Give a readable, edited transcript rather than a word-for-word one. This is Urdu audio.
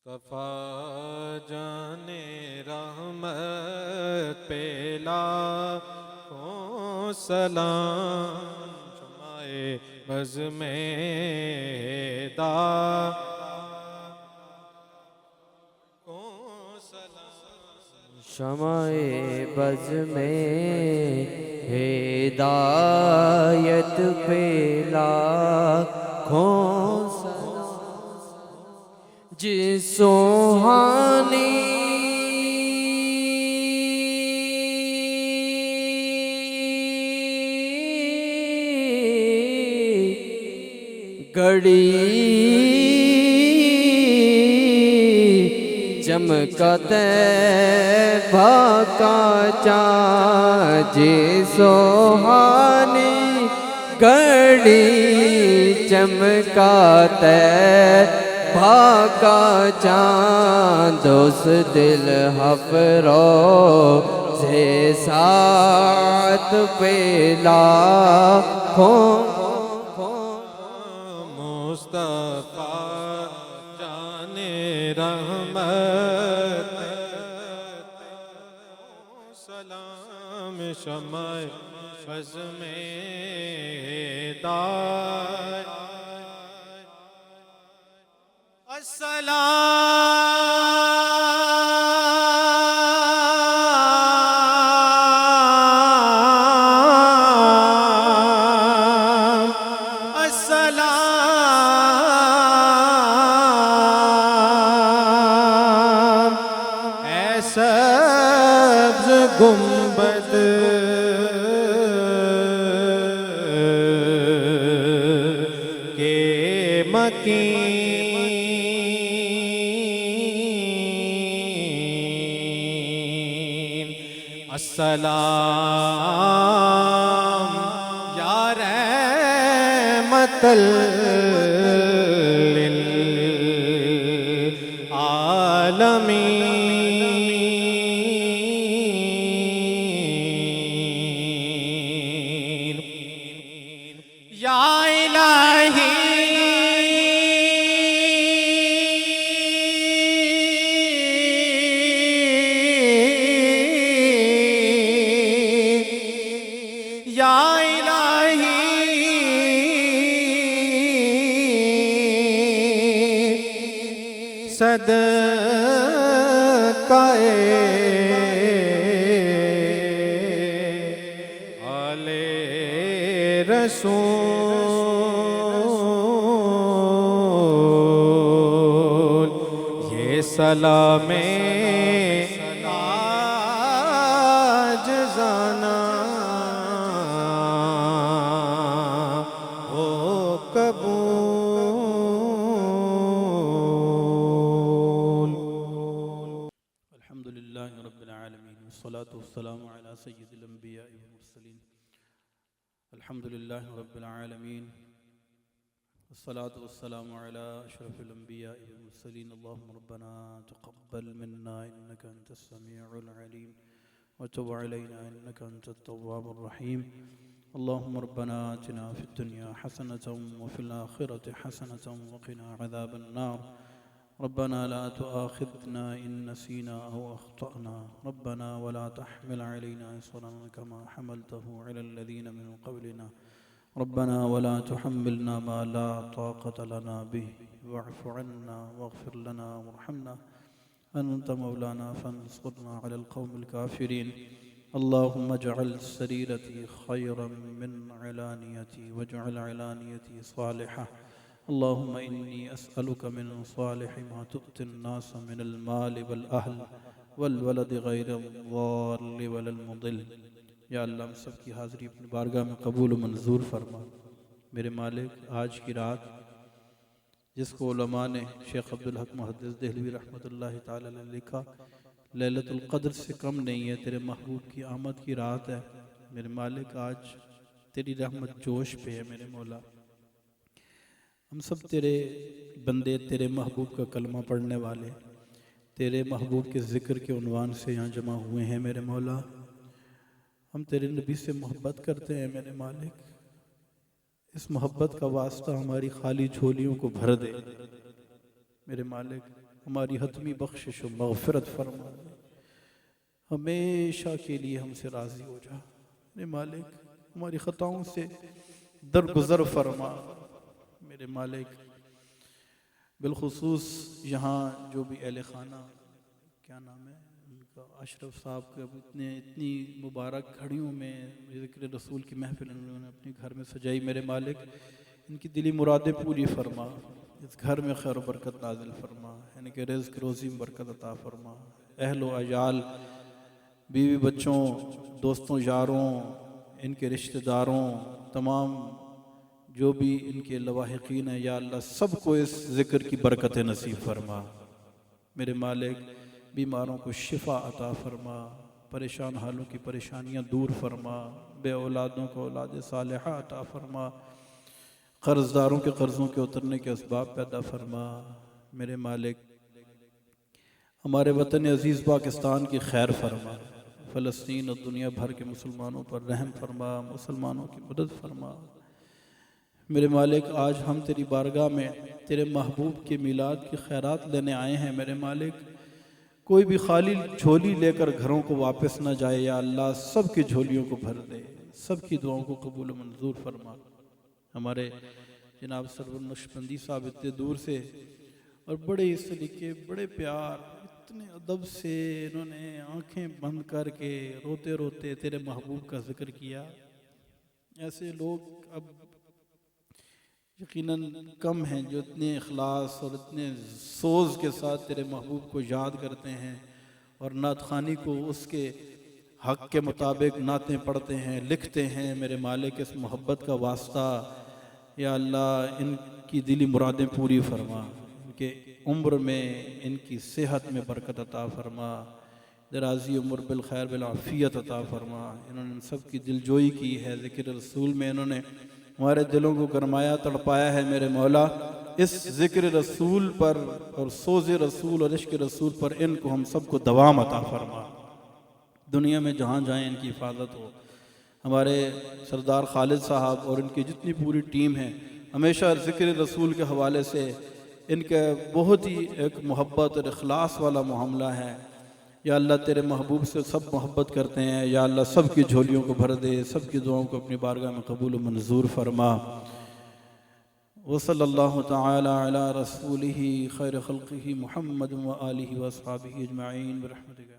مصطفیٰ جان رحمت پہ لاکھوں سلام، شمع بز میں شمع بز میں ہدایت پہ لاکھوں سلام، جس سوہانی گھڑی چمکا طیبہ کا چاند، جس سوہانی گھڑی چمکا طیبہ کا چاند، اس دل افروز ساعت پہ لاکھوں مصطفیٰ جان رحمت سلام، شمع بز میں ہدایت السلام السلام، اے سبز گنبد کے مکین، السلام یا رحمت للعالمین، یا الہی یا الہی، صدقہ آل رسول، یہ سلام عاجزانہ ہو قبول۔ الحمدللہ رب العالمین، والصلاة والسلام علی سید الانبیاء والمرسلین، الحمدللہ رب العالمین، والصلاة والسلام علی اشرف الانبیاء والمرسلین، اللہم ربنا تقبل منا انکا انت السمیع العلیم، وتب علینا انکا انت التواب الرحیم، اللہم ربنا آتنا فی الدنیا حسنة وفی الآخرة حسنة وقنا عذاب النار، ربنا لا تؤاخذنا إن نسينا أو أخطأنا، ربنا ولا تحمل علينا إصرا كما حملته على الذين من قبلنا، ربنا ولا تحملنا ما لا طاقة لنا به، واعف عنا واغفر لنا وارحمنا، أنت مولانا فانصرنا على القوم الكافرين، اللهم اجعل سريرتي خيرا من علانيتي، واجعل علانيتي صالحة، اللهم إني أسألك من صالح ما تؤتي الناس من المال والأهل والولد غير الضال ولا المضل۔ یا اللہ ہم سب کی حاضری اپنی بارگاہ میں قبول و منظور فرما۔ میرے مالک، آج کی رات جس کو علماء نے شیخ عبدالحق محدث دہلوی رحمۃ اللہ تعالی علیہ لکھا لیلۃ القدر سے کم نہیں ہے، تیرے محبوب کی آمد کی رات ہے۔ میرے مالک، آج تیری رحمت جوش پہ ہے میرے مولا۔ ہم سب تیرے بندے، تیرے محبوب کا کلمہ پڑھنے والے، تیرے محبوب کے ذکر کے عنوان سے یہاں جمع ہوئے ہیں میرے مولا۔ ہم تیرے نبی سے محبت کرتے ہیں میرے مالک، اس محبت کا واسطہ ہماری خالی جھولیوں کو بھر دے میرے مالک۔ ہماری حتمی بخشش و مغفرت فرما دے، ہمیشہ کے لیے ہم سے راضی ہو جا میرے مالک، ہماری خطاؤں سے درگزر فرما میرے مالک۔ بالخصوص یہاں جو بھی اہل خانہ، کیا نام ہے ان کا، اشرف صاحب کے اتنی مبارک گھڑیوں میں ذکر رسول کی محفل انہوں نے اپنے گھر میں سجائی، میرے مالک ان کی دلی مرادیں پوری فرما، اس گھر میں خیر و برکت نازل فرما، یعنی کہ رزق روزی میں برکت عطا فرما، اہل و عیال، بیوی بچوں، دوستوں یاروں، ان کے رشتہ داروں، تمام جو بھی ان کے لواحقین ہیں، یا اللہ سب کو اس ذکر کی برکت نصیب فرما میرے مالک۔ بیماروں کو شفا عطا فرما، پریشان حالوں کی پریشانیاں دور فرما، بے اولادوں کو اولاد صالحہ عطا فرما، قرض داروں کے قرضوں کے اترنے کے اسباب پیدا فرما میرے مالک۔ ہمارے وطن عزیز پاکستان کی خیر فرما، فلسطین اور دنیا بھر کے مسلمانوں پر رحم فرما، مسلمانوں کی مدد فرما میرے مالک۔ آج ہم تیری بارگاہ میں تیرے محبوب کے میلاد کی خیرات لینے آئے ہیں میرے مالک، کوئی بھی خالی جھولی لے کر گھروں کو واپس نہ جائے، یا اللہ سب کی جھولیوں کو بھر دے، سب کی دعاؤں کو قبول و منظور فرما۔ ہمارے جناب سرور نقشبندی صاحب اتنے دور سے اور بڑے اس طریقے، بڑے پیار، اتنے ادب سے انہوں نے آنکھیں بند کر کے روتے روتے تیرے محبوب کا ذکر کیا۔ ایسے لوگ اب یقیناً کم ہیں جو اتنے اخلاص اور اتنے سوز کے ساتھ تیرے محبوب کو یاد کرتے ہیں اور نعت خوانی کو اس کے حق کے مطابق نعتیں پڑھتے ہیں، لکھتے ہیں میرے مالک۔ اس محبت کا واسطہ یا اللہ ان کی دلی مرادیں پوری فرما، ان کے عمر میں، ان کی صحت میں برکت عطا فرما، درازی عمر بالخیر بالعافیت عطا فرما۔ انہوں نے سب کی دل جوئی کی ہے، ذکر رسول میں انہوں نے ہمارے دلوں کو گرمایا، تڑپایا ہے میرے مولا۔ اس ذکر رسول پر اور سوز رسول اور عشق رسول پر ان کو ہم سب کو دوام عطا فرما، دنیا میں جہاں جائیں ان کی حفاظت ہو۔ ہمارے سردار خالد صاحب اور ان کی جتنی پوری ٹیم ہے، ہمیشہ ذکر رسول کے حوالے سے ان کا بہت ہی ایک محبت اور اخلاص والا معاملہ ہے۔ یا اللہ تیرے محبوب سے سب محبت کرتے ہیں، یا اللہ سب کی جھولیوں کو بھر دے، سب کی دعاؤں کو اپنی بارگاہ میں قبول و منظور فرما۔ وصلی اللہ تعالی علی رسولہ خیر خلقہ محمد و آلہ و اصحابہ اجمعین برحمتک۔